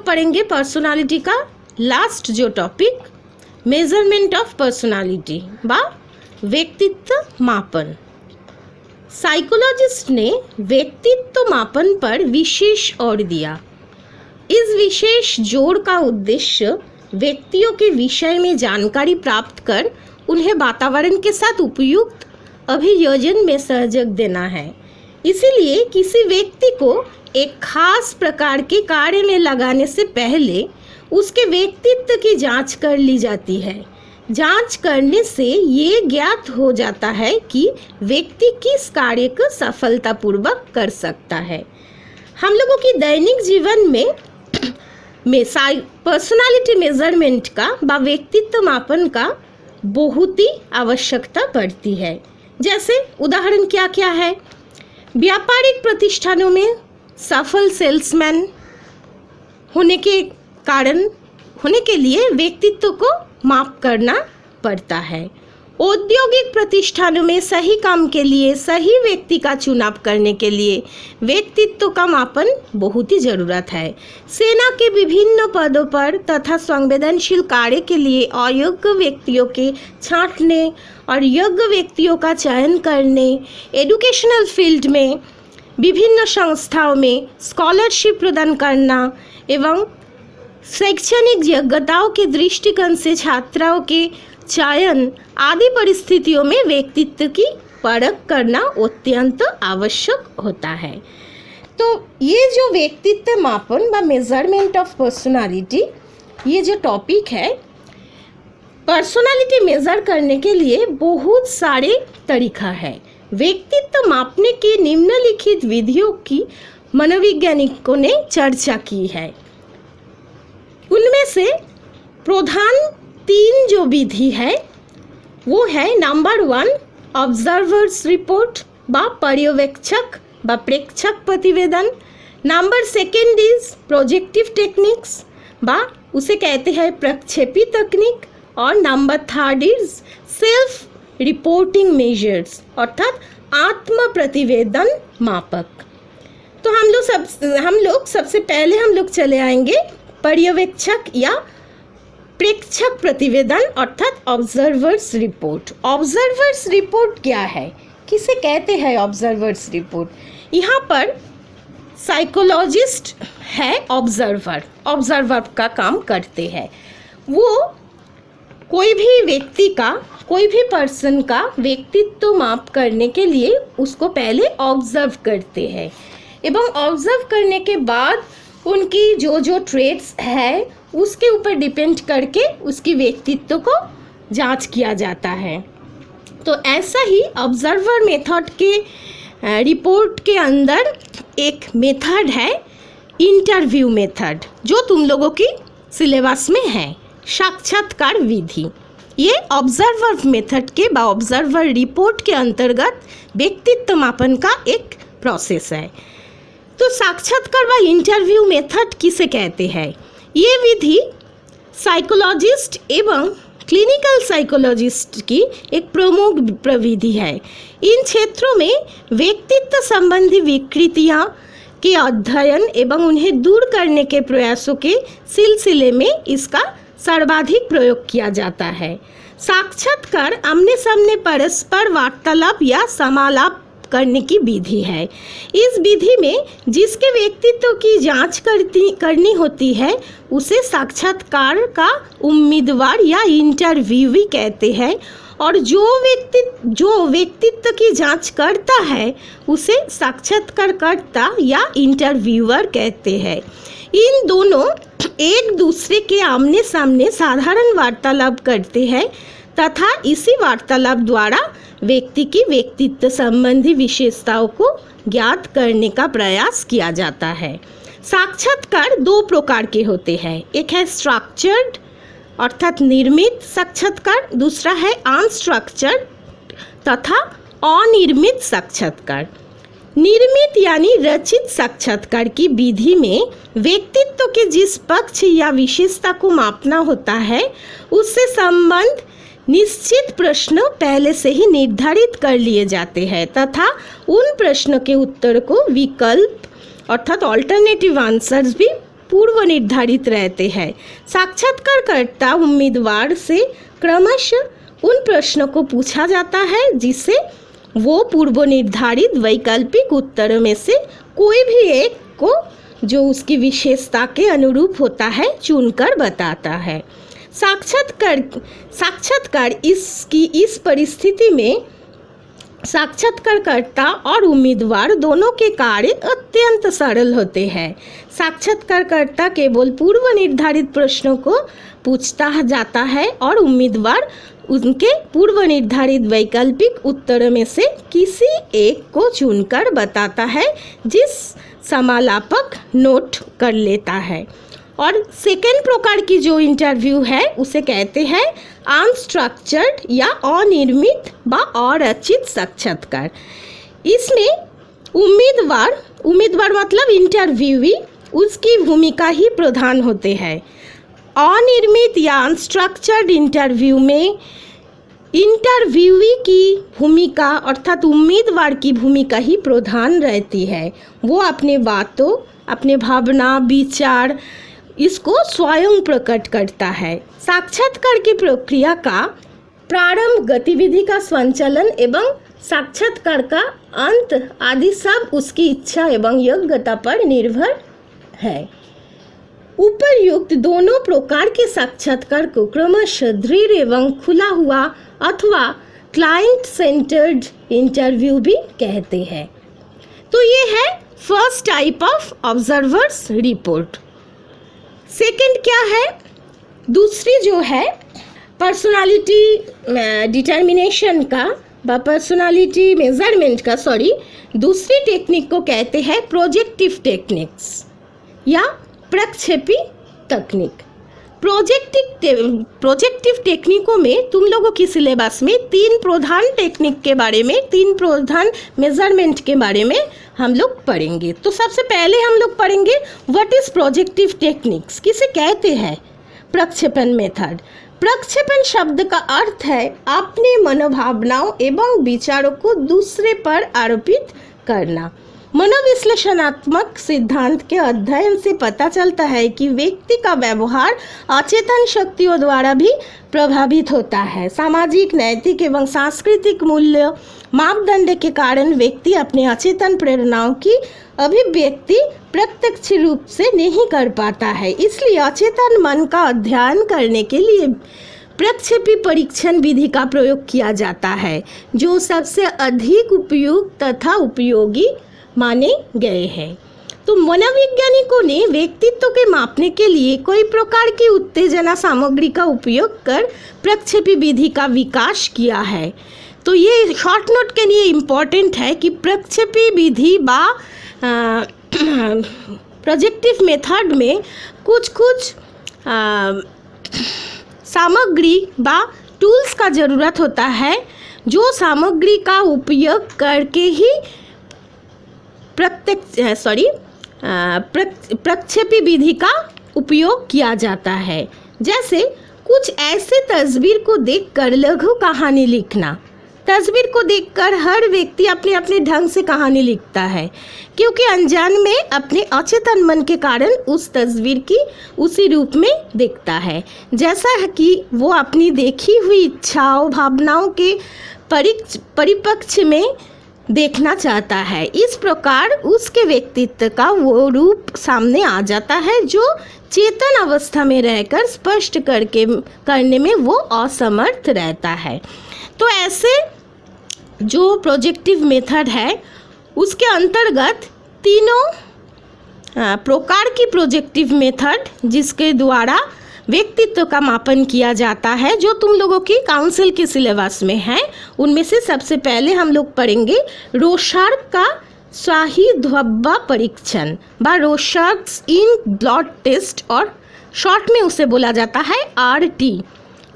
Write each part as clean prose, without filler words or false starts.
पढ़ेंगे पर्सनालिटी का लास्ट जो टॉपिक, मेजरमेंट ऑफ पर्सनालिटी बा व्यक्तित्व मापन। साइकोलॉजिस्ट ने व्यक्तित्व मापन पर विशेष जोर दिया। इस विशेष जोर का उद्देश्य व्यक्तियों के विषय में जानकारी प्राप्त कर उन्हें वातावरण के साथ उपयुक्त अभियोजन में सहयोग देना है। इसीलिए किसी व्यक्ति को एक खास प्रकार के कार्य में लगाने से पहले उसके व्यक्तित्व की जांच कर ली जाती है। जांच करने से ये ज्ञात हो जाता है कि व्यक्ति किस कार्य को सफलतापूर्वक कर सकता है। हम लोगों की दैनिक जीवन में पर्सनालिटी मेजरमेंट का व व्यक्तित्व मापन का बहुत ही आवश्यकता पड़ती है। जैसे उदाहरण क्या क्या है? व्यापारिक प्रतिष्ठानों में सफल सेल्समैन होने के लिए व्यक्तित्व को माप करना पड़ता है। औद्योगिक प्रतिष्ठानों में सही काम के लिए सही व्यक्ति का चुनाव करने के लिए व्यक्तित्व का मापन बहुत ही ज़रूरत है। सेना के विभिन्न पदों पर तथा संवेदनशील कार्य के लिए अयोग्य व्यक्तियों के छांटने और योग्य व्यक्तियों का चयन करने, एजुकेशनल फील्ड में विभिन्न संस्थाओं में स्कॉलरशिप प्रदान करना एवं शैक्षणिक योग्यताओं के दृष्टिकोण से छात्राओं के चयन आदि परिस्थितियों में व्यक्तित्व की परख करना अत्यंत आवश्यक होता है। तो ये जो व्यक्तित्व मापन व मेजरमेंट ऑफ पर्सनालिटी, ये जो टॉपिक है, पर्सनालिटी मेजर करने के लिए बहुत सारे तरीका है। व्यक्तित्व मापने की निम्नलिखित विधियों की मनोवैज्ञानिकों ने चर्चा की है। उनमें से प्रधान 3 जो विधि है वो है नंबर 1 ऑब्जर्वर्स रिपोर्ट व पर्यवेक्षक व प्रेक्षक प्रतिवेदन। नंबर 2 इज प्रोजेक्टिव टेक्निक्स व उसे कहते हैं प्रक्षेपी तकनीक। और number 3 is self reporting measures अर्थात आत्म प्रतिवेदन मापक। तो हम लोग सबसे पहले चले आएंगे पर्यवेक्षक या प्रेक्षक प्रतिवेदन अर्थात ऑब्जर्वर्स रिपोर्ट। ऑब्जर्वर्स रिपोर्ट क्या है, किसे कहते हैं ऑब्जर्वर्स रिपोर्ट? यहाँ पर साइकोलॉजिस्ट है ऑब्जर्वर का काम करते हैं। वो कोई भी पर्सन का व्यक्तित्व माप करने के लिए उसको पहले ऑब्जर्व करते हैं एवं ऑब्जर्व करने के बाद उनकी जो ट्रेट्स है उसके ऊपर डिपेंड करके उसकी व्यक्तित्व को जांच किया जाता है। तो ऐसा ही ऑब्जर्वर मेथड के रिपोर्ट के अंदर एक मेथड है इंटरव्यू मेथड, जो तुम लोगों की सिलेबस में है, साक्षात्कार विधि। ये ऑब्जर्वर मेथड के व ऑब्जर्वर रिपोर्ट के अंतर्गत व्यक्तित्व मापन का एक प्रोसेस है। तो साक्षात्कार व इंटरव्यू मेथड किसे कहते हैं? ये विधि साइकोलॉजिस्ट एवं क्लिनिकल साइकोलॉजिस्ट की एक प्रमुख प्रविधि है। इन क्षेत्रों में व्यक्तित्व संबंधी विकृतियां के अध्ययन एवं उन्हें दूर करने के प्रयासों के सिलसिले में इसका सर्वाधिक प्रयोग किया जाता है। साक्षात्कार आमने सामने परस्पर वार्तालाप या समालाप करने की विधि है। इस विधि में जिसके व्यक्तित्व की जांच करनी होती है उसे साक्षात्कार का उम्मीदवार या इंटरव्यूवी कहते हैं और जो व्यक्तित्व की जांच करता है उसे साक्षात्कारकर्ता या इंटरव्यूअर कहते हैं। इन दोनों एक दूसरे के आमने सामने साधारण वार्तालाप करते हैं तथा इसी वार्तालाप द्वारा व्यक्ति की व्यक्तित्व संबंधी विशेषताओं को ज्ञात करने का प्रयास किया जाता है। साक्षात्कार 2 प्रकार के होते हैं, एक है स्ट्रक्चर्ड अर्थात निर्मित साक्षात्कार, दूसरा है अनस्ट्रक्चर्ड तथा अनिर्मित साक्षात्कार। निर्मित यानी रचित साक्षात्कार की विधि में व्यक्तित्व के जिस पक्ष या विशेषता को मापना होता है उससे संबंध निश्चित प्रश्न पहले से ही निर्धारित कर लिए जाते हैं तथा उन प्रश्न के उत्तर को विकल्प अर्थात ऑल्टरनेटिव आंसर्स भी पूर्व निर्धारित रहते हैं। साक्षात्कारकर्ता उम्मीदवार से क्रमशः उन प्रश्नों को पूछा जाता है जिसे वो पूर्व निर्धारित वैकल्पिक उत्तरों में से कोई भी एक को जो उसकी विशेषता के अनुरूप होता है चुनकर बताता है। साक्षात्कार इस परिस्थिति में साक्षात्कारकर्ता और उम्मीदवार दोनों के कार्य अत्यंत सरल होते हैं। साक्षात्कारकर्ता केवल पूर्व निर्धारित प्रश्नों को पूछता जाता है और उम्मीदवार उनके पूर्व निर्धारित वैकल्पिक उत्तरों में से किसी एक को चुनकर बताता है जिस समालापक नोट कर लेता है। और सेकेंड प्रकार की जो इंटरव्यू है उसे कहते हैं अनस्ट्रक्चर्ड या अनिर्मित व अरचित साक्षात्कार। इसमें उम्मीदवार मतलब इंटरव्यूई, उसकी भूमिका ही प्रधान होते हैं। अनिर्मित या अनस्ट्रक्चर्ड इंटरव्यू में इंटरव्यूई की भूमिका अर्थात उम्मीदवार की भूमिका ही प्रधान रहती है। वो अपने बातों, अपने भावना, विचार इसको स्वयं प्रकट करता है। साक्षात्कार की प्रक्रिया का प्रारंभ, गतिविधि का संचालन एवं साक्षात्कार का अंत आदि सब उसकी इच्छा एवं योग्यता पर निर्भर है। उपर्युक्त दोनों प्रकार के साक्षात्कार को क्रमशः दृढ़ एवं खुला हुआ अथवा क्लाइंट सेंटर्ड इंटरव्यू भी कहते हैं। तो ये है first type of observers report. Second क्या है? दूसरी जो है पर्सनालिटी डिटर्मिनेशन का व पर्सनालिटी मेजरमेंट का दूसरी टेक्निक को कहते हैं प्रोजेक्टिव टेक्निक्स या प्रक्षेपी तकनीक। प्रोजेक्टिव टेक्निकों में तुम लोगों की सिलेबस में तीन प्रधान टेक्निक के बारे में, तीन प्रधान मेजरमेंट के बारे में हम लोग पढ़ेंगे। तो सबसे पहले हम लोग पढ़ेंगे व्हाट इज प्रोजेक्टिव टेक्निक्स, किसे कहते हैं? प्रक्षेपण मेथड। प्रक्षेपण शब्द का अर्थ है अपने मनोभावनाओं एवं विचारों को दूसरे पर आरोपित करना। मनोविश्लेषणात्मक सिद्धांत के अध्ययन से पता चलता है कि व्यक्ति का व्यवहार अचेतन शक्तियों द्वारा भी प्रभावित होता है। सामाजिक, नैतिक एवं सांस्कृतिक मूल्य मापदंड के कारण व्यक्ति अपने अचेतन प्रेरणाओं की अभिव्यक्ति प्रत्यक्ष रूप से नहीं कर पाता है। इसलिए अचेतन मन का अध्ययन करने के लिए प्रक्षेपी परीक्षण विधि का प्रयोग किया जाता है, जो सबसे अधिक उपयुक्त तथा उपयोगी माने गए हैं। तो मनोवैज्ञानिकों ने व्यक्तित्व के मापने के लिए कोई प्रकार की उत्तेजना सामग्री का उपयोग कर प्रक्षेपी विधि का विकास किया है। तो ये शॉर्ट नोट के लिए इम्पोर्टेंट है कि प्रक्षेपी विधि बा प्रोजेक्टिव मेथड में कुछ सामग्री बा टूल्स का ज़रूरत होता है, जो सामग्री का उपयोग करके ही प्रक्षेपी विधि का उपयोग किया जाता है। जैसे कुछ ऐसे तस्वीर को देखकर लघु कहानी लिखना। तस्वीर को देखकर हर व्यक्ति अपने अपने ढंग से कहानी लिखता है, क्योंकि अनजान में अपने अचेतन मन के कारण उस तस्वीर की उसी रूप में देखता है, जैसा कि वो अपनी देखी हुई इच्छाओं, भावनाओं के परिप्रेक्ष्य में देखना चाहता है। इस प्रकार उसके व्यक्तित्व का वो रूप सामने आ जाता है जो चेतन अवस्था में रहकर स्पष्ट करने में वो असमर्थ रहता है। तो ऐसे जो प्रोजेक्टिव मेथड है उसके अंतर्गत तीनों प्रकार की प्रोजेक्टिव मेथड जिसके द्वारा व्यक्तित्व का मापन किया जाता है, जो तुम लोगों की काउंसिल के सिलेबस में है, उनमें से सबसे पहले हम लोग पढ़ेंगे रोशार्क का शाही धब्बा परीक्षण व रोशार्क्स इन ब्लड टेस्ट, और शॉर्ट में उसे बोला जाता है RT।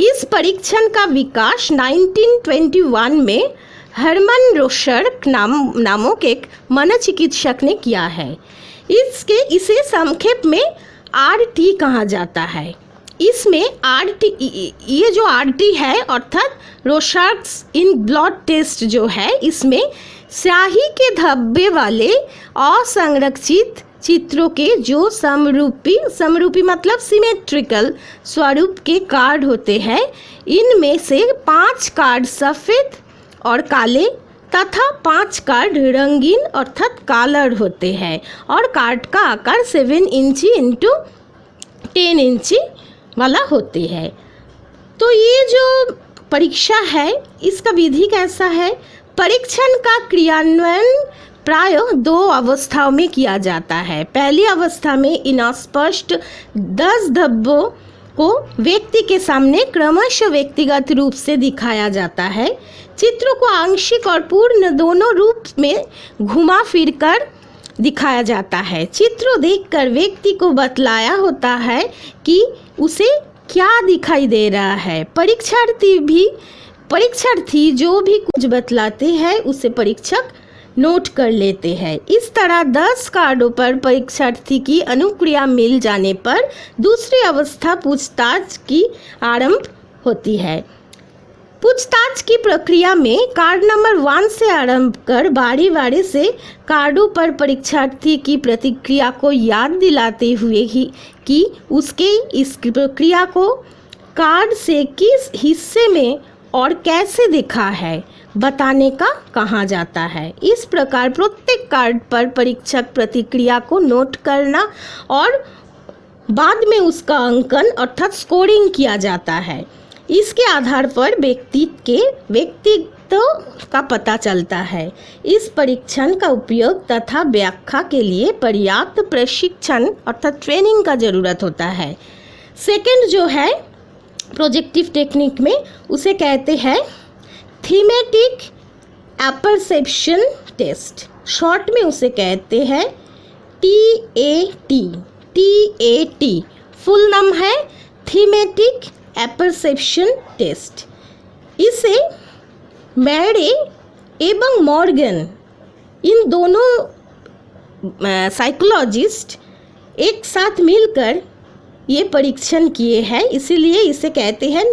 इस परीक्षण का विकास 1921 में हर्मन रोशार्क नामक एक मनोचिकित्सक ने किया है। इसे संक्षेप में RT कहा जाता है। इसमें ये जो RT है अर्थात रोशार्क्स इन ब्लड टेस्ट जो है, इसमें स्याही के धब्बे वाले असंरक्षित चित्रों के जो समरूपी मतलब सिमेट्रिकल स्वरूप के कार्ड होते हैं, इनमें से 5 कार्ड सफ़ेद और काले तथा 5 कार्ड रंगीन अर्थात कलर होते हैं और कार्ड का आकार 7 इंची इंटू 10 इंची वाला होती है। तो ये जो परीक्षा है इसका विधि कैसा है? परीक्षण का क्रियान्वयन प्राय 2 अवस्थाओं में किया जाता है। पहली अवस्था में इन अस्पष्ट 10 धब्बों को व्यक्ति के सामने क्रमशः व्यक्तिगत रूप से दिखाया जाता है। चित्रों को आंशिक और पूर्ण दोनों रूप में घुमा फिर कर दिखाया जाता है। चित्रों देखकर व्यक्ति को बतलाया होता है कि उसे क्या दिखाई दे रहा है। परीक्षार्थी जो भी कुछ बतलाते हैं उसे परीक्षक नोट कर लेते हैं। इस तरह 10 कार्डों पर परीक्षार्थी की अनुक्रिया मिल जाने पर दूसरी अवस्था पूछताछ की आरंभ होती है। पूछताछ की प्रक्रिया में कार्ड नंबर 1 से आरंभ कर बारी बारी से कार्डों पर परीक्षार्थी की प्रतिक्रिया को याद दिलाते हुए ही कि उसके इस प्रक्रिया को कार्ड से किस हिस्से में और कैसे दिखा है बताने का कहा जाता है। इस प्रकार प्रत्येक कार्ड पर परीक्षक प्रतिक्रिया को नोट करना और बाद में उसका अंकन अर्थात स्कोरिंग किया जाता है। इसके आधार पर व्यक्तित्व का पता चलता है। इस परीक्षण का उपयोग तथा व्याख्या के लिए पर्याप्त प्रशिक्षण अर्थात ट्रेनिंग का ज़रूरत होता है। सेकंड जो है प्रोजेक्टिव टेक्निक में उसे कहते हैं थीमेटिक एपर्सेप्शन टेस्ट, शॉर्ट में उसे कहते हैं TAT। फुल नाम है थीमेटिक एपर्सेप्शन टेस्ट। इसे मैरे एवं मॉर्गन इन दोनों साइकोलॉजिस्ट एक साथ मिलकर ये परीक्षण किए हैं, इसीलिए इसे कहते हैं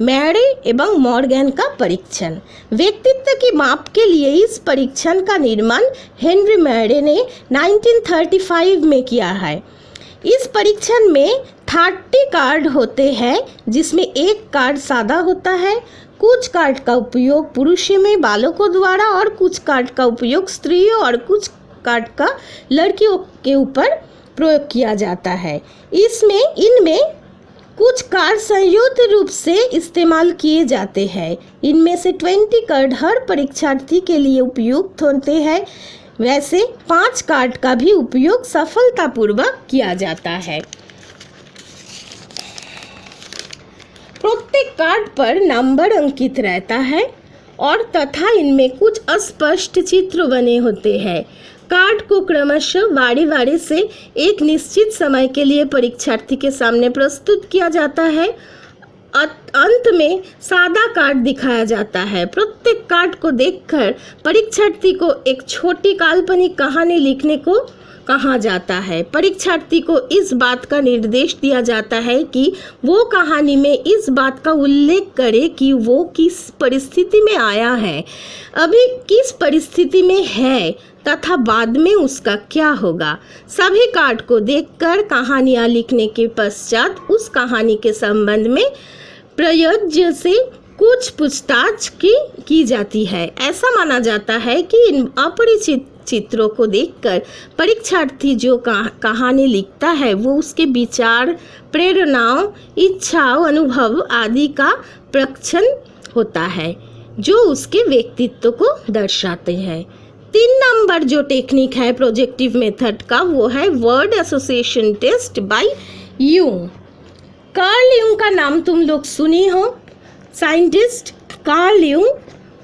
मैरे एवं मॉर्गन का परीक्षण। व्यक्तित्व की माप के लिए इस परीक्षण का निर्माण हेनरी मैरे ने 1935 में किया है। इस परीक्षण में 30 कार्ड होते हैं जिसमें एक कार्ड सादा होता है। कुछ कार्ड का उपयोग पुरुषों में बालकों द्वारा और कुछ कार्ड का उपयोग स्त्रियों और कुछ कार्ड का लड़कियों के ऊपर प्रयोग किया जाता है। इनमें कुछ कार्ड संयुक्त रूप से इस्तेमाल किए जाते हैं। इनमें से 20 कार्ड हर परीक्षार्थी के लिए उपयुक्त होते हैं। वैसे 5 कार्ड का भी उपयोग सफलतापूर्वक किया जाता है। प्रत्येक कार्ड पर नंबर अंकित रहता है और तथा इनमें कुछ अस्पष्ट चित्र बने होते हैं। कार्ड को क्रमशः बारी से एक निश्चित समय के लिए परीक्षार्थी के सामने प्रस्तुत किया जाता है। अंत में सादा कार्ड दिखाया जाता है। प्रत्येक कार्ड को देखकर परीक्षार्थी को एक छोटी काल्पनिक कहानी लिखने को कहा जाता है। परीक्षार्थी को इस बात का निर्देश दिया जाता है कि वो कहानी में इस बात का उल्लेख करे कि वो किस परिस्थिति में आया है, अभी किस परिस्थिति में है तथा बाद में उसका क्या होगा। सभी कार्ड को देखकर कहानियाँ लिखने के पश्चात उस कहानी के संबंध में प्रयोज्य से कुछ पूछताछ की जाती है। ऐसा माना जाता है कि इन अपरिचित चित्रों को देखकर परीक्षार्थी जो कहानी लिखता है वो उसके विचार, प्रेरणाओं, इच्छाओं, अनुभव आदि का प्रक्षण होता है जो उसके व्यक्तित्व को दर्शाते हैं। 3 नंबर जो टेक्निक है प्रोजेक्टिव मेथड का वो है word association test by Jung. Carl Jung का नाम तुम लोग सुनी हो। Scientist Carl Jung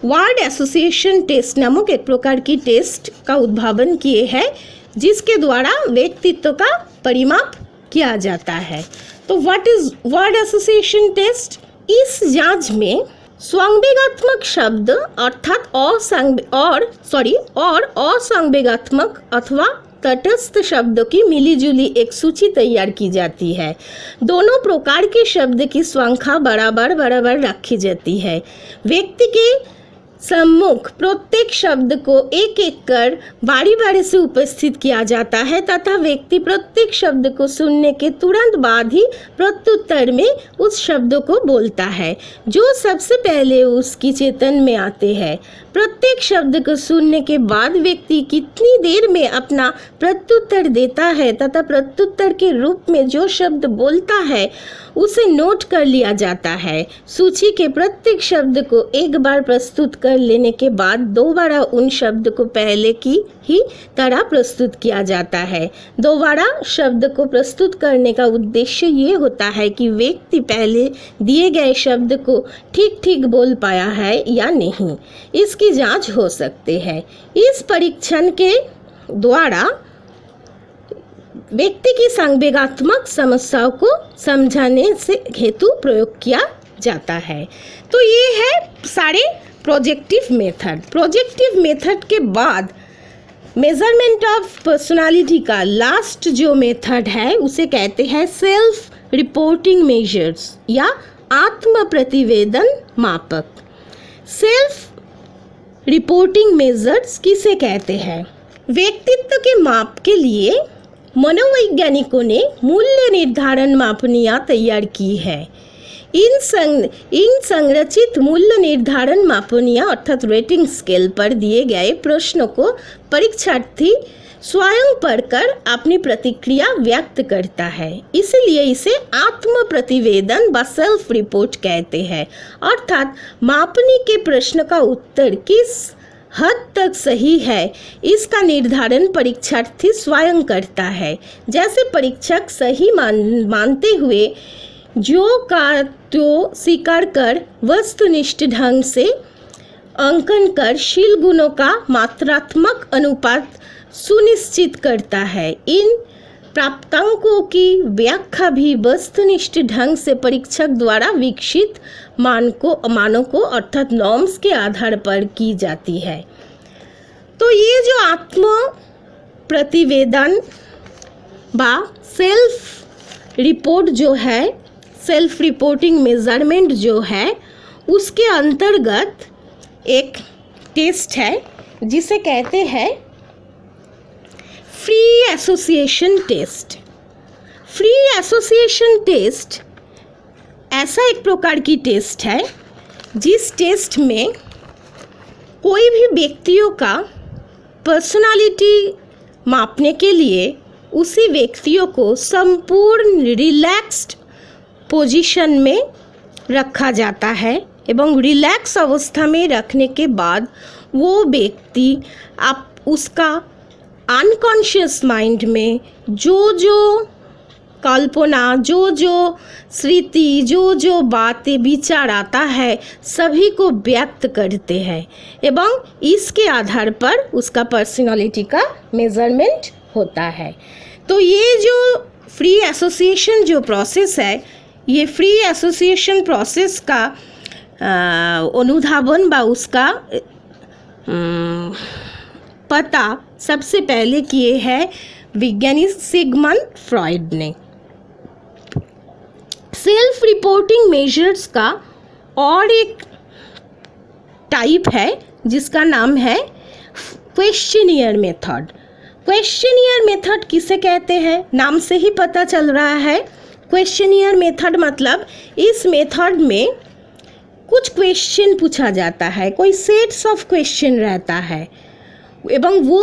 word association test नामक एक प्रकार की टेस्ट का उद्भावन किए हैं जिसके द्वारा व्यक्तित्व का परिमाप किया जाता है। तो what is word association test? इस जांच में संवेगात्मक शब्द अर्थात असंवेगात्मक अथवा तटस्थ शब्दों की मिलीजुली एक सूची तैयार की जाती है। दोनों प्रकार के शब्द की संख्या बराबर रखी जाती है। व्यक्ति के सम्मुख प्रत्येक शब्द को एक एक कर बारी बारी से उपस्थित किया जाता है तथा व्यक्ति प्रत्येक शब्द को सुनने के तुरंत बाद ही प्रत्युत्तर में उस शब्द को बोलता है जो सबसे पहले उसकी चेतन में आते हैं। प्रत्येक शब्द को सुनने के बाद व्यक्ति कितनी देर में अपना प्रत्युत्तर देता है तथा प्रत्युत्तर के रूप में जो शब्द बोलता है उसे नोट कर लिया जाता है। सूची के प्रत्येक शब्द को एक बार प्रस्तुत कर लेने के बाद दोबारा उन शब्द को पहले की ही तरह प्रस्तुत किया जाता है। दोबारा शब्द को प्रस्तुत करने का उद्देश्य ये होता है कि व्यक्ति पहले दिए गए शब्द को ठीक ठीक बोल पाया है या नहीं, इसकी जांच हो सकती है। इस परीक्षण के द्वारा व्यक्ति की संवेगात्मक समस्याओं को समझाने से हेतु प्रयोग किया जाता है। तो ये है सारे प्रोजेक्टिव मेथड। प्रोजेक्टिव मेथड के बाद मेजरमेंट ऑफ पर्सनालिटी का लास्ट जो मेथड है उसे कहते हैं सेल्फ रिपोर्टिंग मेजर्स या आत्म प्रतिवेदन मापक। सेल्फ रिपोर्टिंग मेजर्स किसे कहते हैं? व्यक्तित्व के माप के लिए मनोवैज्ञानिकों ने मूल्य निर्धारण मापनियाँ तैयार की है। इन संरचित मूल्य निर्धारण मापनियाँ अर्थात रेटिंग स्केल पर दिए गए प्रश्नों को परीक्षार्थी स्वयं पढ़कर अपनी प्रतिक्रिया व्यक्त करता है, इसलिए इसे आत्म प्रतिवेदन व सेल्फ रिपोर्ट कहते हैं। अर्थात मापनी के प्रश्न का उत्तर किस हद तक सही है इसका निर्धारण परीक्षार्थी स्वयं करता है। जैसे परीक्षक सही मानते हुए जो का तो स्वीकार कर वस्तुनिष्ठ ढंग से अंकन कर शील गुणों का मात्रात्मक अनुपात सुनिश्चित करता है। इन प्राप्तांकों की व्याख्या भी वस्तुनिष्ठ ढंग से परीक्षक द्वारा विकसित मानों को अर्थात नॉर्म्स के आधार पर की जाती है। तो ये जो आत्म प्रतिवेदन व सेल्फ रिपोर्ट जो है, सेल्फ रिपोर्टिंग मेजरमेंट जो है, उसके अंतर्गत एक टेस्ट है जिसे कहते हैं free association test. Free association test ऐसा एक प्रकार की टेस्ट है जिस टेस्ट में कोई भी व्यक्तियों का पर्सनालिटी मापने के लिए उसी व्यक्तियों को संपूर्ण रिलैक्स्ड पोजीशन में रखा जाता है एवं रिलैक्स अवस्था में रखने के बाद वो व्यक्ति आप उसका अनकॉन्शियस माइंड में जो कल्पना, जो स्मृति, जो बातें विचार आता है सभी को व्यक्त करते हैं एवं इसके आधार पर उसका पर्सनालिटी का मेजरमेंट होता है। तो ये जो फ्री एसोसिएशन जो प्रोसेस है, ये फ्री एसोसिएशन प्रोसेस का अनुधावन व उसका पता सबसे पहले किए हैं विज्ञानी सिगमंड फ्रॉइड ने। सेल्फ रिपोर्टिंग मेजर्स का और एक टाइप है जिसका नाम है क्वेश्चनियर मेथड। क्वेश्चनियर मेथड किसे कहते हैं? नाम से ही पता चल रहा है। क्वेश्चनियर मेथड मतलब इस मेथड में कुछ क्वेश्चन पूछा जाता है, कोई सेट्स ऑफ क्वेश्चन रहता है एवं वो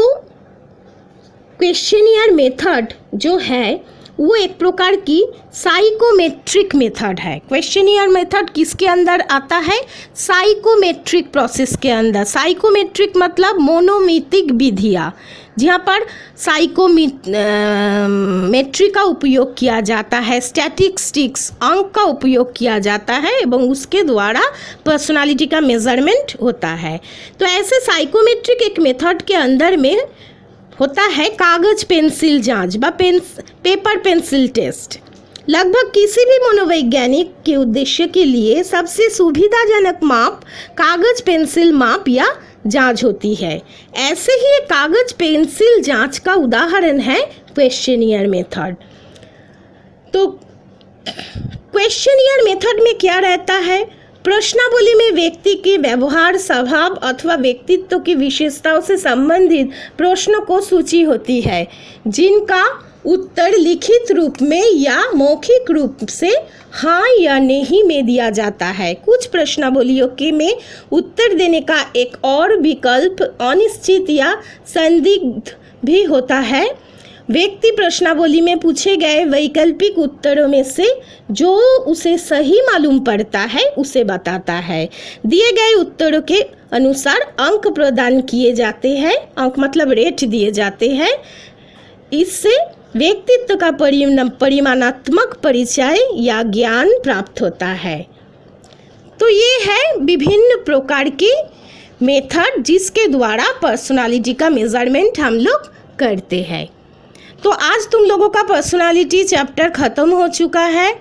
क्वेश्चनियर मेथड जो है वो एक प्रकार की साइकोमेट्रिक मेथड है। क्वेश्चनियर मेथड किसके अंदर आता है? साइकोमेट्रिक प्रोसेस के अंदर। साइकोमेट्रिक मतलब मोनोमितिक विधियाँ, जहाँ पर साइकोमेट्रिक का उपयोग किया जाता है, स्टैटिस्टिक्स अंक का उपयोग किया जाता है एवं उसके द्वारा पर्सनालिटी का मेजरमेंट होता है। तो ऐसे साइकोमेट्रिक एक मेथड के अंदर में होता है कागज पेंसिल जांच व पेपर पेंसिल टेस्ट। लगभग किसी भी मनोवैज्ञानिक के उद्देश्य के लिए सबसे सुविधाजनक माप कागज पेंसिल माप या जांच होती है। ऐसे ही एक कागज पेंसिल जांच का उदाहरण है क्वेश्चनियर मेथड। तो क्वेश्चनियर मेथड में क्या रहता है? प्रश्नावली में व्यक्ति के व्यवहार, स्वभाव अथवा व्यक्तित्व की विशेषताओं से संबंधित प्रश्नों को सूची होती है, जिनका उत्तर लिखित रूप में या मौखिक रूप से हाँ या नहीं में दिया जाता है। कुछ प्रश्नावलियों के में उत्तर देने का एक और विकल्प अनिश्चित या संदिग्ध भी होता है। व्यक्ति प्रश्नावली में पूछे गए वैकल्पिक उत्तरों में से जो उसे सही मालूम पड़ता है उसे बताता है। दिए गए उत्तरों के अनुसार अंक प्रदान किए जाते हैं। अंक मतलब रेट दिए जाते हैं। इससे व्यक्तित्व का परिमाणात्मक परिचय या ज्ञान प्राप्त होता है। तो ये है विभिन्न प्रकार के मेथड जिसके द्वारा पर्सनालिटी का मेजरमेंट हम लोग करते हैं। तो आज तुम लोगों का पर्सनालिटी चैप्टर ख़त्म हो चुका है।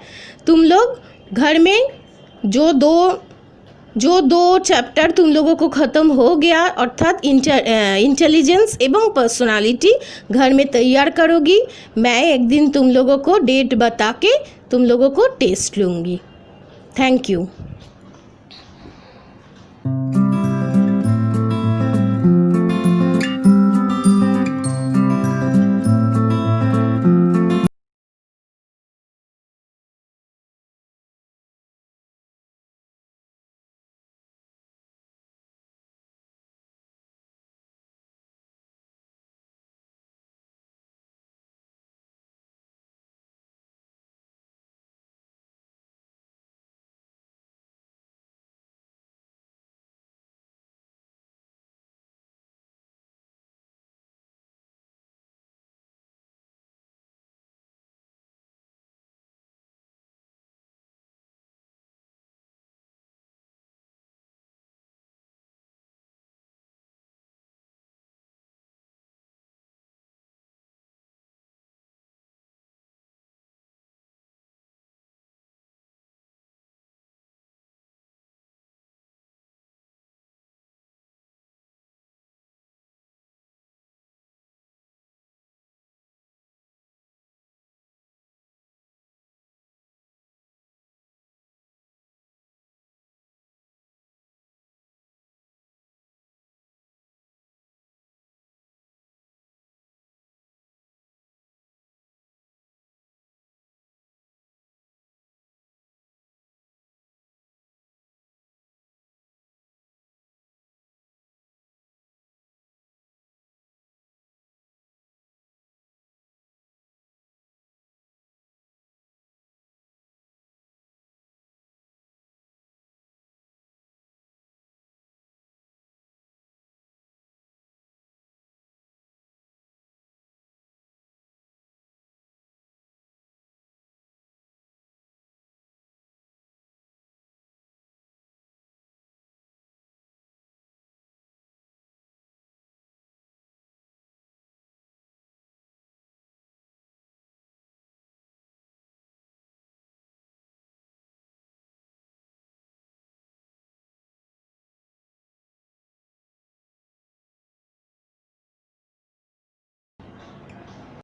तुम लोग घर में जो दो चैप्टर तुम लोगों को ख़त्म हो गया, अर्थात इंटेलिजेंस एवं पर्सनालिटी घर में तैयार करोगी। मैं एक दिन तुम लोगों को डेट बता के तुम लोगों को टेस्ट लूँगी। Thank you.